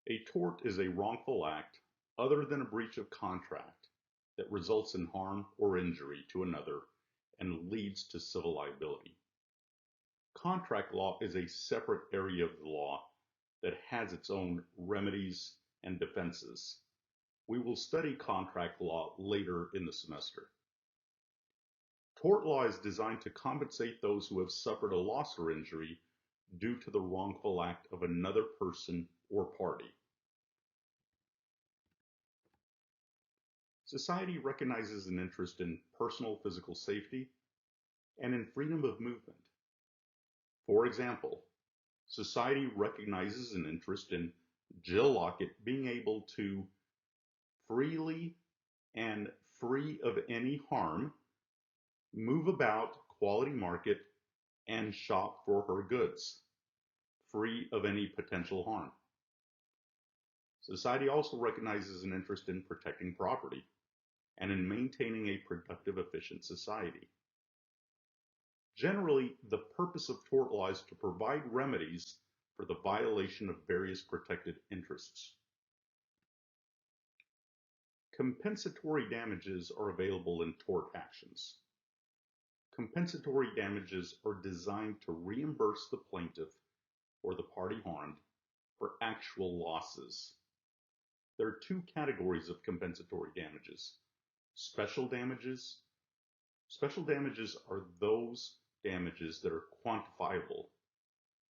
A tort is a wrongful act other than a breach of contract that results in harm or injury to another and leads to civil liability. Contract law is a separate area of the law that has its own remedies and defenses. We will study contract law later in the semester. Tort law is designed to compensate those who have suffered a loss or injury due to the wrongful act of another person or party. Society recognizes an interest in personal physical safety and in freedom of movement. For example, society recognizes an interest in Jill Lockett being able to freely and free of any harm move about Quality Market and shop for her goods, free of any potential harm. Society also recognizes an interest in protecting property and in maintaining a productive, efficient society. Generally, the purpose of tort law is to provide remedies for the violation of various protected interests. Compensatory damages are available in tort actions. Compensatory damages are designed to reimburse the plaintiff or the party harmed for actual losses. There are two categories of compensatory damages. Special damages. Special damages are those damages that are quantifiable.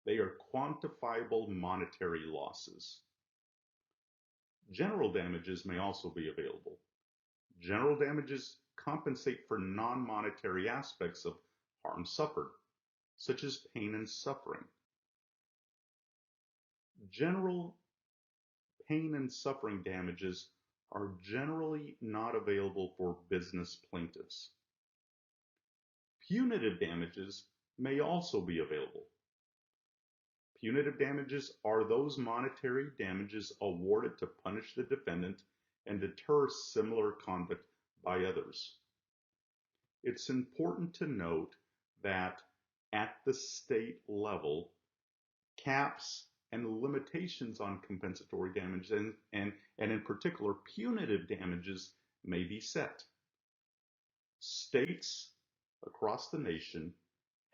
They are quantifiable monetary losses. General damages may also be available. General damages compensate for non-monetary aspects of harm suffered, such as pain and suffering. General pain and suffering damages are generally not available for business plaintiffs. Punitive damages may also be available. Punitive damages are those monetary damages awarded to punish the defendant and deter similar conduct by others. It's important to note that at the state level, caps and limitations on compensatory damage and in particular punitive damages may be set. States across the nation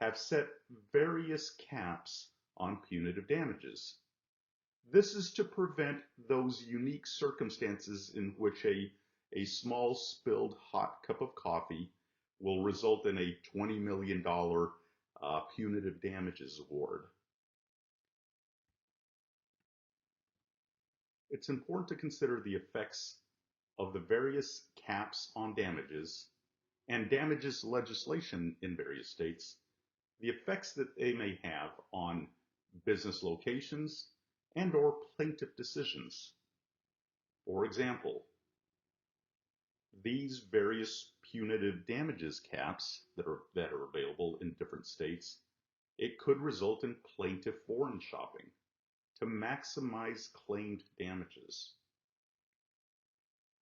have set various caps on punitive damages. This is to prevent those unique circumstances in which a small spilled hot cup of coffee will result in a $20 million punitive damages award. It's important to consider the effects of the various caps on damages and damages legislation in various states, the effects that they may have on business locations and or plaintiff decisions. For example, these various punitive damages caps that are available in different states, it could result in plaintiff foreign shopping to maximize claimed damages.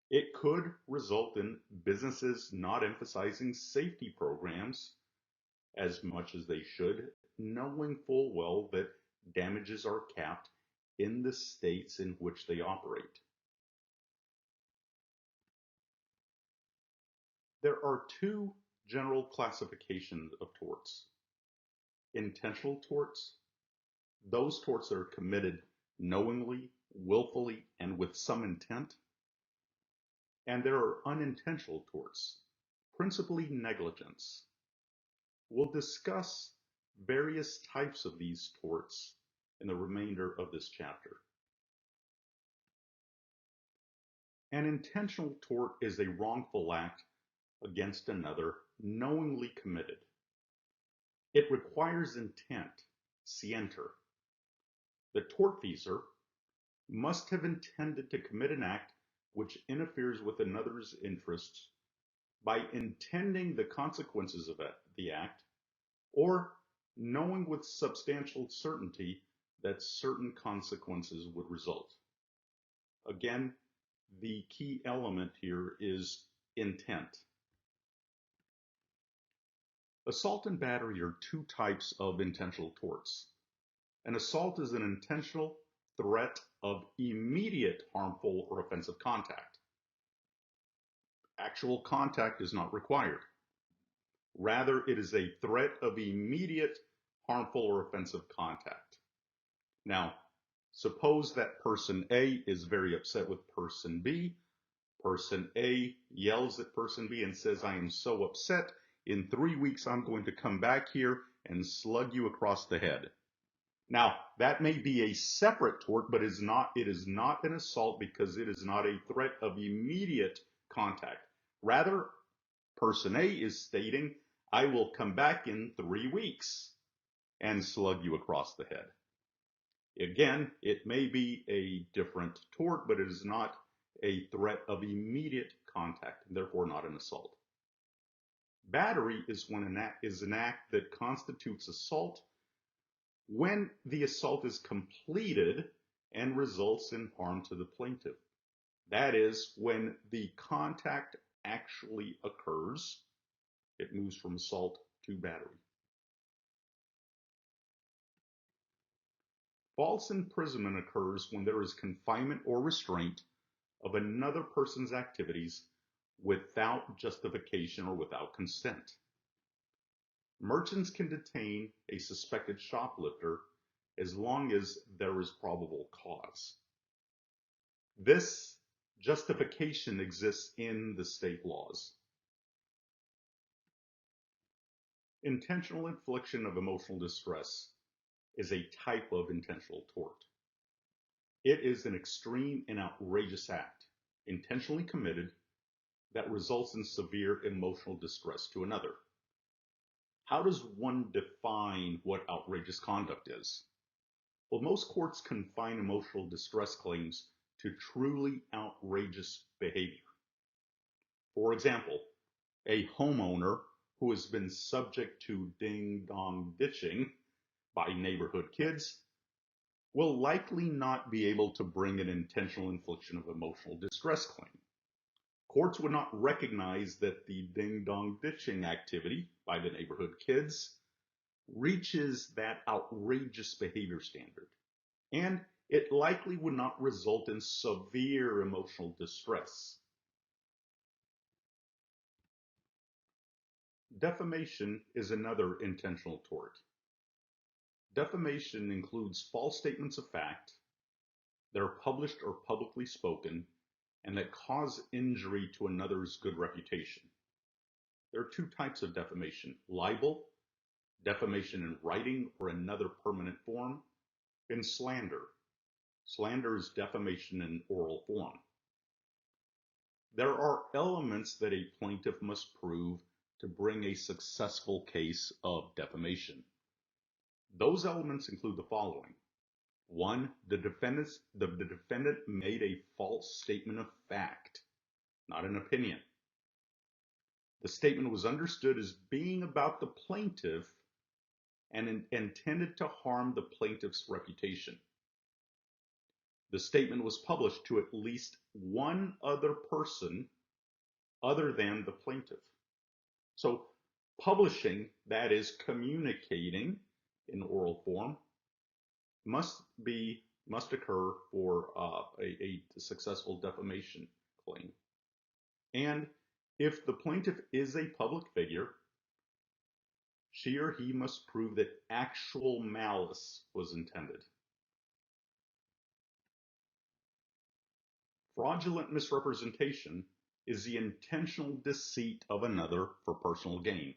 It could result in businesses not emphasizing safety programs as much as they should, knowing full well that damages are capped in the states in which they operate. There are two general classifications of torts. Intentional torts, those torts that are committed knowingly, willfully, and with some intent. And there are unintentional torts, principally negligence. We'll discuss various types of these torts in the remainder of this chapter. An intentional tort is a wrongful act against another knowingly committed. It requires intent, scienter. The tortfeasor must have intended to commit an act which interferes with another's interests by intending the consequences of the act or knowing with substantial certainty that certain consequences would result. Again, the key element here is intent. Assault and battery are two types of intentional torts. An assault is an intentional threat of immediate harmful or offensive contact. Actual contact is not required. Rather, it is a threat of immediate harmful or offensive contact. Now, suppose that person A is very upset with person B. Person A yells at person B and says, "I am so upset. In 3 weeks, I'm going to come back here and slug you across the head." Now, that may be a separate tort, but it is not an assault because it is not a threat of immediate contact. Rather, person A is stating, "I will come back in 3 weeks and slug you across the head." Again, it may be a different tort, but it is not a threat of immediate contact, and therefore not an assault. Battery is when an act that constitutes assault when the assault is completed and results in harm to the plaintiff. That is, when the contact actually occurs, it moves from assault to battery. False imprisonment occurs when there is confinement or restraint of another person's activities without justification or without consent. Merchants can detain a suspected shoplifter as long as there is probable cause. This justification exists in the state laws. Intentional infliction of emotional distress is a type of intentional tort. It is an extreme and outrageous act, intentionally committed, that results in severe emotional distress to another. How does one define what outrageous conduct is? Well, most courts confine emotional distress claims to truly outrageous behavior. For example, a homeowner who has been subject to ding-dong ditching by neighborhood kids will likely not be able to bring an intentional infliction of emotional distress claim. Courts would not recognize that the ding-dong ditching activity by the neighborhood kids reaches that outrageous behavior standard, and it likely would not result in severe emotional distress. Defamation is another intentional tort. Defamation includes false statements of fact that are published or publicly spoken and that cause injury to another's good reputation. There are two types of defamation: libel, defamation in writing or another permanent form, and slander. Slander is defamation in oral form. There are elements that a plaintiff must prove to bring a successful case of defamation. Those elements include the following. 1, the defendant made a false statement of fact, not an opinion. The statement was understood as being about the plaintiff and intended to harm the plaintiff's reputation. The statement was published to at least one other person other than the plaintiff. So publishing, that is communicating in oral form, must occur for a successful defamation claim. And if the plaintiff is a public figure, she or he must prove that actual malice was intended. Fraudulent misrepresentation is the intentional deceit of another for personal gain.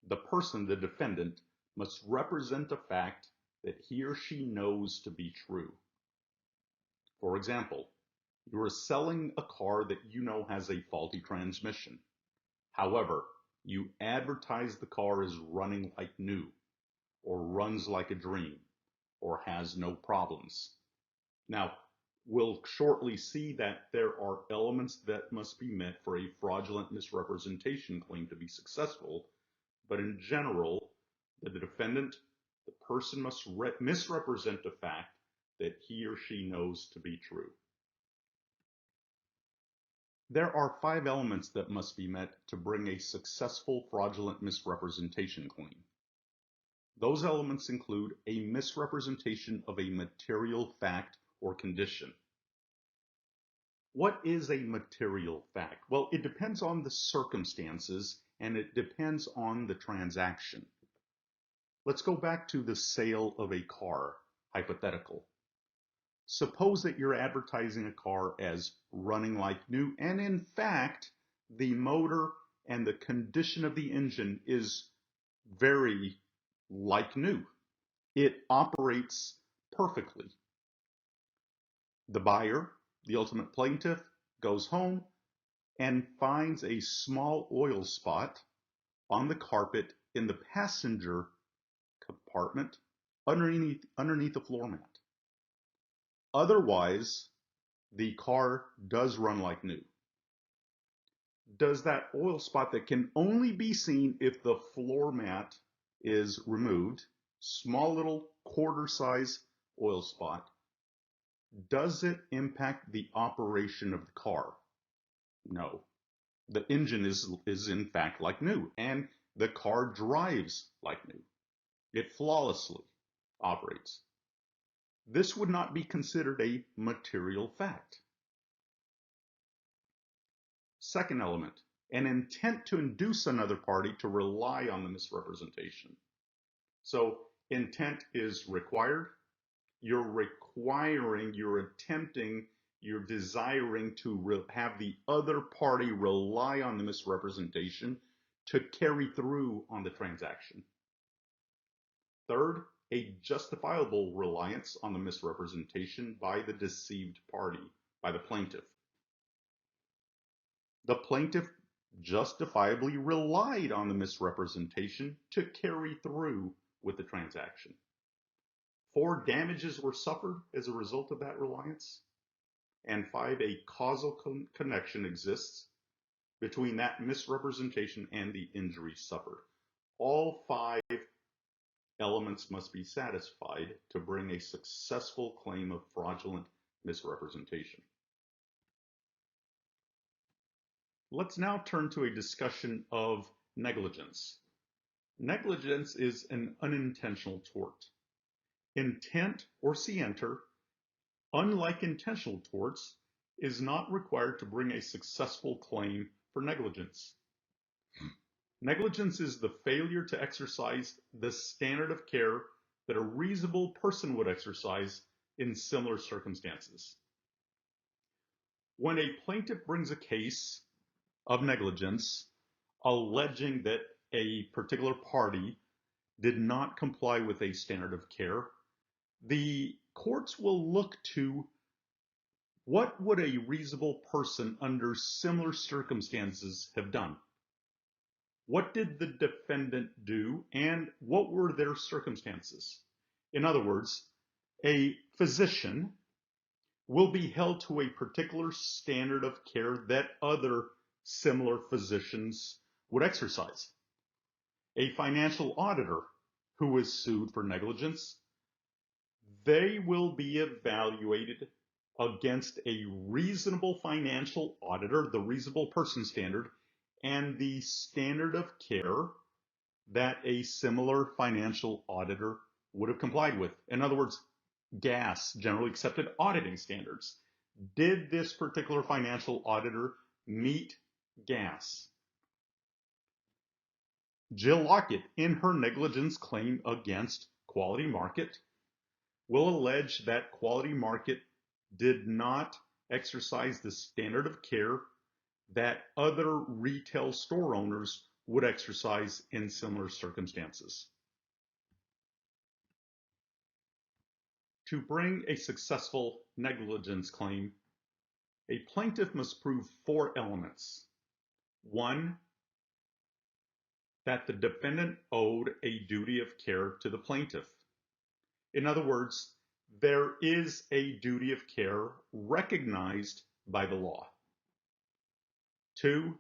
The person, the defendant, must represent a fact that he or she knows to be true. For example, you are selling a car that you know has a faulty transmission. However, you advertise the car as running like new, or runs like a dream, or has no problems. Now, we'll shortly see that there are elements that must be met for a fraudulent misrepresentation claim to be successful, but in general, the defendant, the person must misrepresent a fact that he or she knows to be true. There are 5 elements that must be met to bring a successful fraudulent misrepresentation claim. Those elements include a misrepresentation of a material fact or condition. What is a material fact? Well, it depends on the circumstances and it depends on the transaction. Let's go back to the sale of a car, hypothetical. Suppose that you're advertising a car as running like new, and in fact, the motor and the condition of the engine is very like new. It operates perfectly. The buyer, the ultimate plaintiff, goes home and finds a small oil spot on the carpet in the passenger compartment underneath the floor mat. Otherwise, the car does run like new. Does that oil spot that can only be seen if the floor mat is removed, small little quarter-size oil spot, does it impact the operation of the car? No. The engine is in fact like new, and the car drives like new. It flawlessly operates. This would not be considered a material fact. Second element, an intent to induce another party to rely on the misrepresentation. So intent is required. You're requiring, you're attempting, you're desiring to have the other party rely on the misrepresentation to carry through on the transaction. Third, a justifiable reliance on the misrepresentation by the deceived party, by the plaintiff. The plaintiff justifiably relied on the misrepresentation to carry through with the transaction. 4, damages were suffered as a result of that reliance. And 5, a causal connection exists between that misrepresentation and the injury suffered. All 5 elements must be satisfied to bring a successful claim of fraudulent misrepresentation. Let's now turn to a discussion of negligence. Negligence is an unintentional tort. Intent or scienter, unlike intentional torts, is not required to bring a successful claim for negligence. Negligence is the failure to exercise the standard of care that a reasonable person would exercise in similar circumstances. When a plaintiff brings a case of negligence alleging that a particular party did not comply with a standard of care, the courts will look to what would a reasonable person under similar circumstances have done? What did the defendant do and what were their circumstances? In other words, a physician will be held to a particular standard of care that other similar physicians would exercise. A financial auditor who is sued for negligence, they will be evaluated against a reasonable financial auditor, the reasonable person standard, and the standard of care that a similar financial auditor would have complied with. In other words, GAS, generally accepted auditing standards. Did this particular financial auditor meet GAS? Jill Lockett, in her negligence claim against Quality Market, will allege that Quality Market did not exercise the standard of care that other retail store owners would exercise in similar circumstances. To bring a successful negligence claim, a plaintiff must prove 4 elements. 1, that the defendant owed a duty of care to the plaintiff. In other words, there is a duty of care recognized by the law. 2,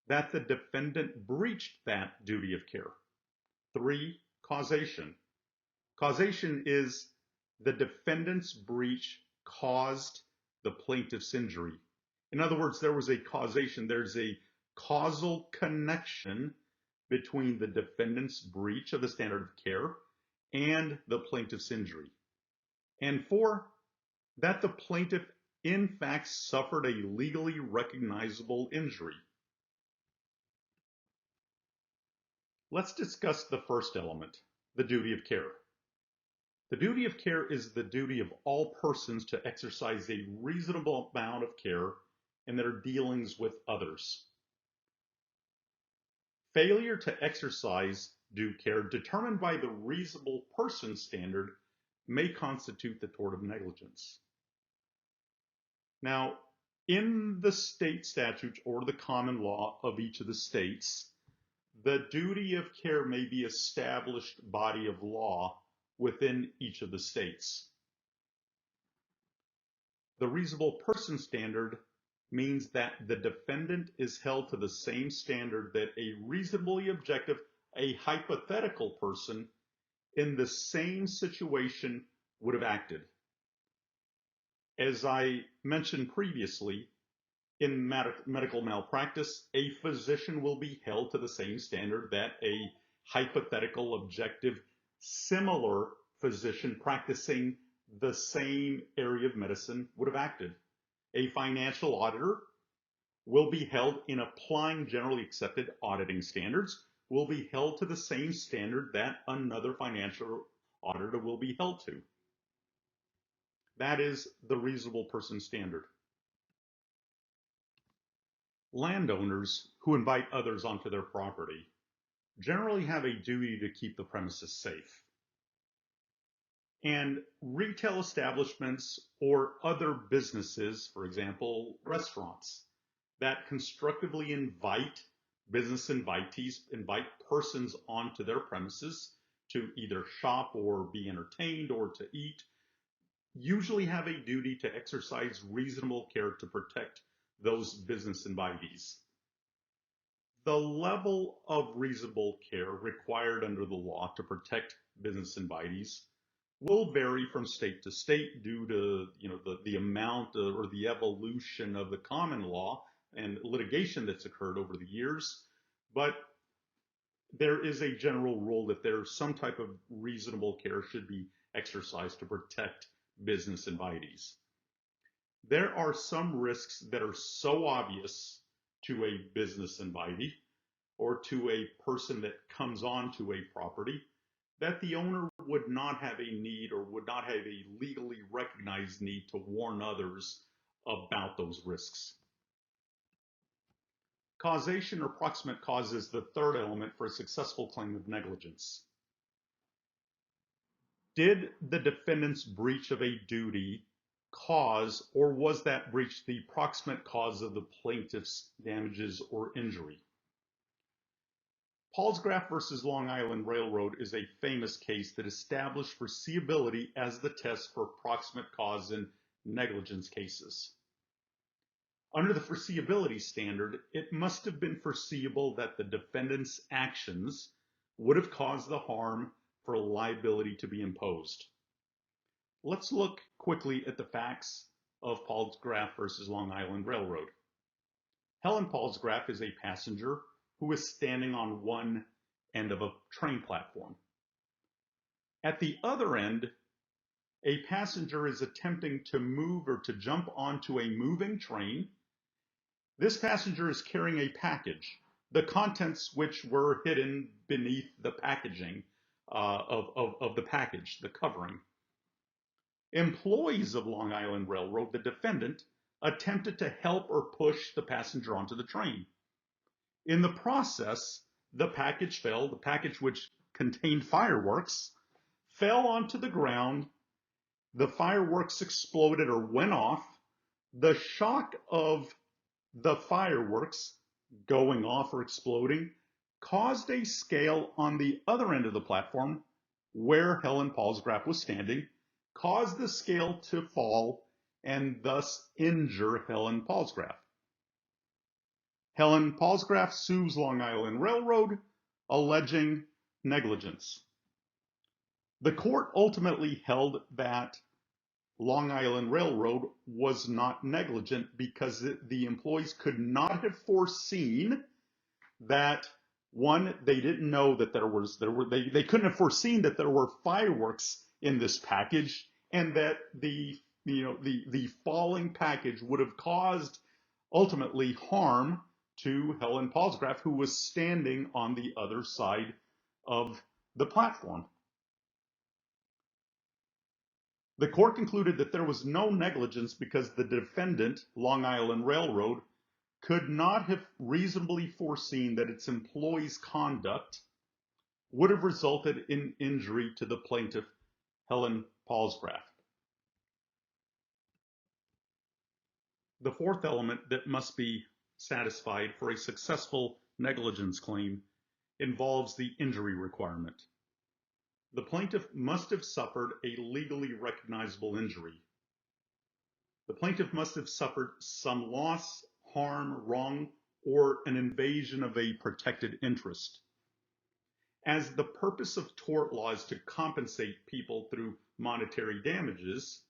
that the defendant breached that duty of care. 3, causation. Causation is the defendant's breach caused the plaintiff's injury. In other words, there was a causation, there's a causal connection between the defendant's breach of the standard of care and the plaintiff's injury. And 4, that the plaintiff in fact suffered a legally recognizable injury. Let's discuss the first element, the duty of care. The duty of care is the duty of all persons to exercise a reasonable amount of care in their dealings with others. Failure to exercise due care determined by the reasonable person standard may constitute the tort of negligence. Now, in the state statutes or the common law of each of the states, the duty of care may be established body of law within each of the states. The reasonable person standard means that the defendant is held to the same standard that a reasonably objective, a hypothetical person in the same situation would have acted. As I mentioned previously, in medical malpractice, a physician will be held to the same standard that a hypothetical, objective, similar physician practicing the same area of medicine would have acted. A financial auditor will be held, in applying generally accepted auditing standards, will be held to the same standard that another financial auditor will be held to. That is the reasonable person standard. Landowners who invite others onto their property generally have a duty to keep the premises safe. And retail establishments or other businesses, for example, restaurants, that constructively invite business invitees, invite persons onto their premises to either shop or be entertained or to eat, usually have a duty to exercise reasonable care to protect those business invitees. The level of reasonable care required under the law to protect business invitees will vary from state to state due to the amount or the evolution of the common law and litigation that's occurred over the years. But there is a general rule that there's some type of reasonable care should be exercised to protect business invitees. There are some risks that are so obvious to a business invitee or to a person that comes onto a property that the owner would not have a need or would not have a legally recognized need to warn others about those risks. Causation or proximate cause is the third element for a successful claim of negligence. Did the defendant's breach of a duty cause, or was that breach the proximate cause of the plaintiff's damages or injury? Palsgraf versus Long Island Railroad is a famous case that established foreseeability as the test for proximate cause in negligence cases. Under the foreseeability standard, it must have been foreseeable that the defendant's actions would have caused the harm for liability to be imposed. Let's look quickly at the facts of Palsgraf versus Long Island Railroad. Helen Palsgraf is a passenger who is standing on one end of a train platform. At the other end, a passenger is attempting to move or to jump onto a moving train. This passenger is carrying a package, the contents which were hidden beneath the packaging of the package, the covering. Employees of Long Island Railroad, the defendant, attempted to help or push the passenger onto the train. In the process, the package fell, the package which contained fireworks, fell onto the ground, the fireworks exploded or went off. The shock of the fireworks going off or exploding caused a scale on the other end of the platform where Helen Palsgraf was standing, caused the scale to fall and thus injure Helen Palsgraf. Helen Palsgraf sues Long Island Railroad, alleging negligence. The court ultimately held that Long Island Railroad was not negligent because the employees could not have foreseen that One, they didn't know that they couldn't have foreseen that there were fireworks in this package, and that the falling package would have caused ultimately harm to Helen Palsgraf, who was standing on the other side of the platform. The court concluded that there was no negligence because the defendant, Long Island Railroad, could not have reasonably foreseen that its employees' conduct would have resulted in injury to the plaintiff, Helen Palsgraf. The fourth element that must be satisfied for a successful negligence claim involves the injury requirement. The plaintiff must have suffered a legally recognizable injury. The plaintiff must have suffered some loss, harm, wrong, or an invasion of a protected interest. As the purpose of tort law is to compensate people through monetary damages,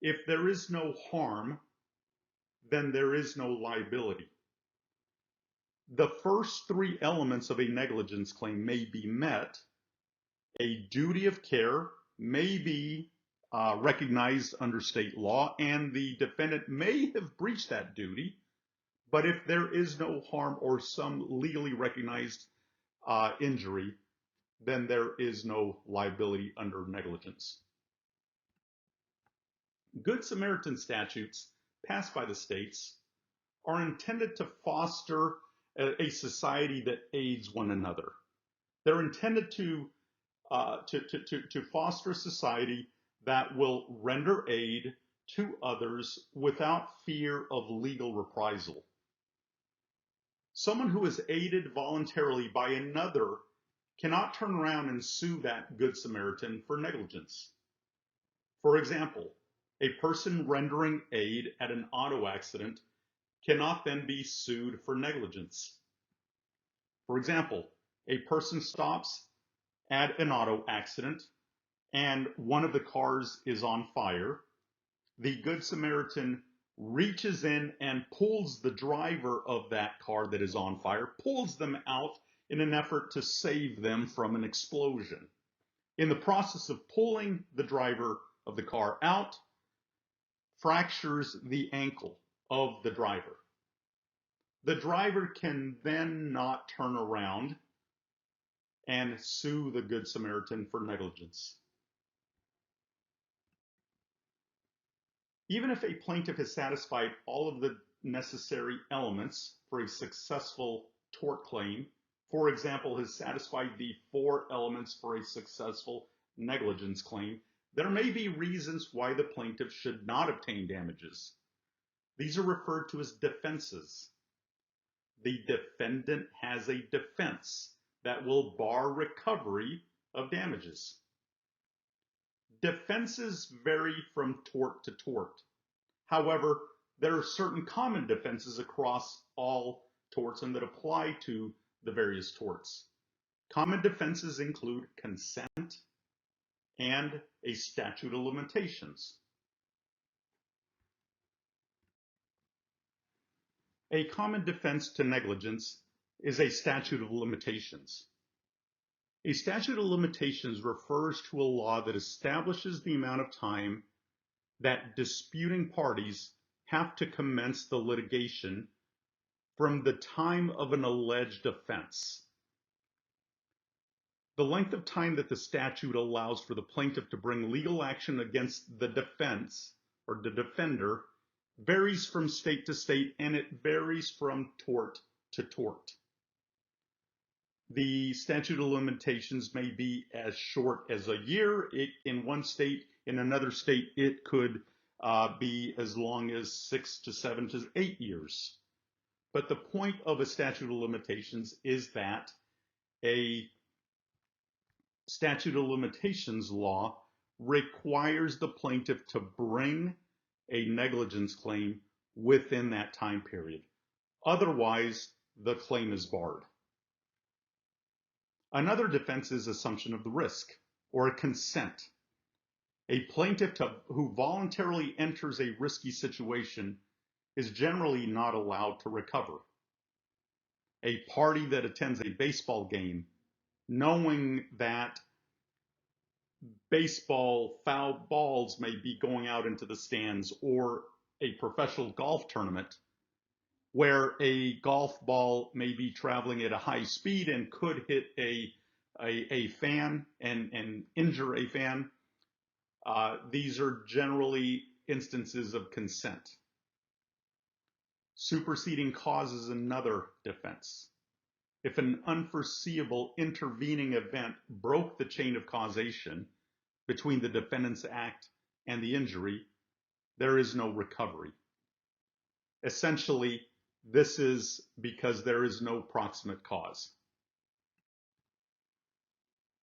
if there is no harm, then there is no liability. The first three elements of a negligence claim may be met. A duty of care may be recognized under state law, and the defendant may have breached that duty, but if there is no harm or some legally recognized injury, then there is no liability under negligence. Good Samaritan statutes passed by the states are intended to foster a society that aids one another. They're intended to foster a society that will render aid to others without fear of legal reprisal. Someone who is aided voluntarily by another cannot turn around and sue that Good Samaritan for negligence. For example, a person rendering aid at an auto accident cannot then be sued for negligence. For example, a person stops at an auto accident and one of the cars is on fire. The Good Samaritan reaches in and pulls the driver of that car that is on fire, pulls them out in an effort to save them from an explosion. In the process of pulling the driver of the car out, fractures the ankle of the driver. The driver can then not turn around and sue the Good Samaritan for negligence. Even if a plaintiff has satisfied all of the necessary elements for a successful tort claim, for example, has satisfied the 4 elements for a successful negligence claim, there may be reasons why the plaintiff should not obtain damages. These are referred to as defenses. The defendant has a defense that will bar recovery of damages. Defenses vary from tort to tort. However, there are certain common defenses across all torts and that apply to the various torts. Common defenses include consent and a statute of limitations. A common defense to negligence is a statute of limitations. A statute of limitations refers to a law that establishes the amount of time that disputing parties have to commence the litigation from the time of an alleged offense. The length of time that the statute allows for the plaintiff to bring legal action against the defense or the defender varies from state to state, and it varies from tort to tort. The statute of limitations may be as short as a year in one state. In another state, it could be as long as 6 to 7 to 8 years. But the point of a statute of limitations is that a statute of limitations law requires the plaintiff to bring a negligence claim within that time period. Otherwise, the claim is barred. Another defense is assumption of the risk or a consent. A plaintiff who voluntarily enters a risky situation is generally not allowed to recover. a party that attends a baseball game, knowing that baseball foul balls may be going out into the stands, or a professional golf tournament where a golf ball may be traveling at a high speed and could hit a fan and injure a fan. These are generally instances of consent. Superseding cause is another defense. If an unforeseeable intervening event broke the chain of causation between the defendant's act and the injury, there is no recovery. Essentially, this is because there is no proximate cause.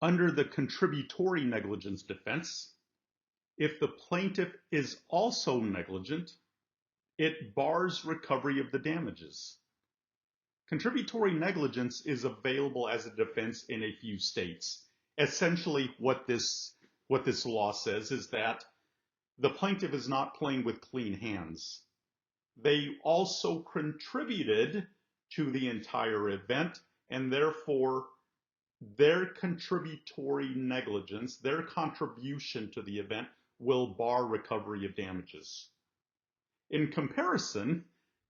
Under the contributory negligence defense, if the plaintiff is also negligent, it bars recovery of the damages. Contributory negligence is available as a defense in a few states. Essentially, what this law says is that the plaintiff is not playing with clean hands. They also contributed to the entire event, and therefore their contributory negligence, their contribution to the event, will bar recovery of damages. In comparison,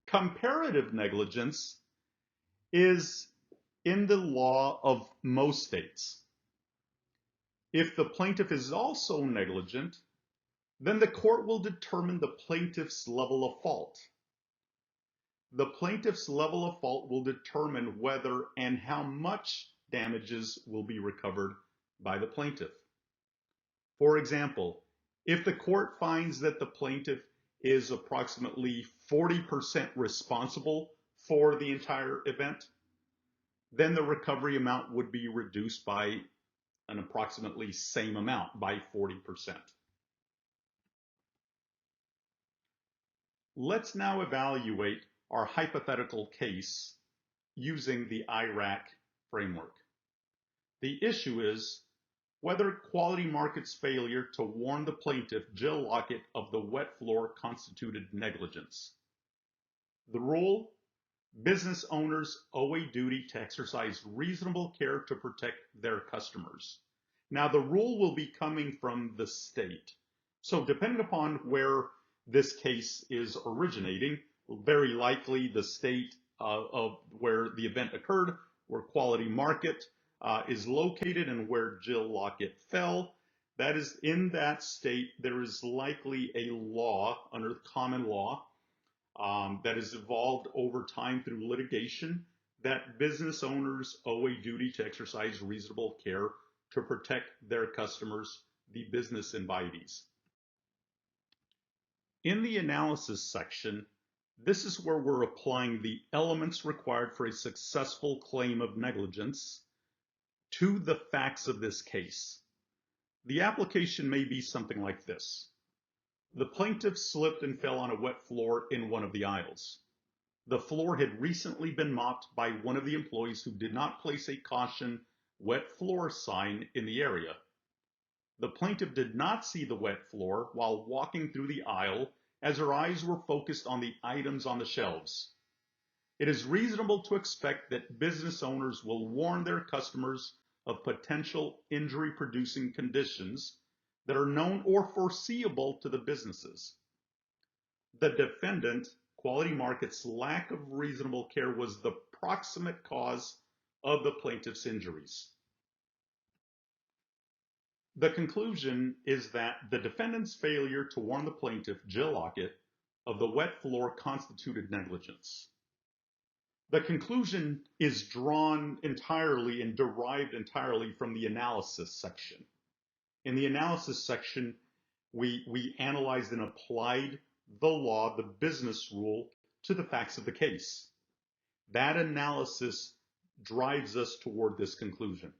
comparative negligence is in the law of most states. If the plaintiff is also negligent, then the court will determine the plaintiff's level of fault. The plaintiff's level of fault will determine whether and how much damages will be recovered by the plaintiff. For example, if the court finds that the plaintiff is approximately 40% responsible for the entire event, then the recovery amount would be reduced by an approximately same amount, by 40%. Let's now evaluate our hypothetical case using the IRAC framework. The issue is whether Quality Market's failure to warn the plaintiff, Jill Lockett, of the wet floor constituted negligence. The rule: business owners owe a duty to exercise reasonable care to protect their customers. Now, the rule will be coming from the state. So depending upon where this case is originating, very likely the state of where the event occurred, where Quality Market is located, and where Jill Lockett fell, that is, in that state, there is likely a law under common law that has evolved over time through litigation, that business owners owe a duty to exercise reasonable care to protect their customers, the business invitees. In the analysis section, this is where we're applying the elements required for a successful claim of negligence to the facts of this case. The application may be something like this. The plaintiff slipped and fell on a wet floor in one of the aisles. The floor had recently been mopped by one of the employees who did not place a caution wet floor sign in the area. The plaintiff did not see the wet floor while walking through the aisle, as her eyes were focused on the items on the shelves. It is reasonable to expect that business owners will warn their customers of potential injury-producing conditions that are known or foreseeable to the businesses. The defendant, Quality Market's lack of reasonable care was the proximate cause of the plaintiff's injuries. The conclusion is that the defendant's failure to warn the plaintiff, Jill Lockett, of the wet floor constituted negligence. The conclusion is drawn entirely and derived entirely from the analysis section. In the analysis section, we analyzed and applied the law, the business rule, to the facts of the case. That analysis drives us toward this conclusion.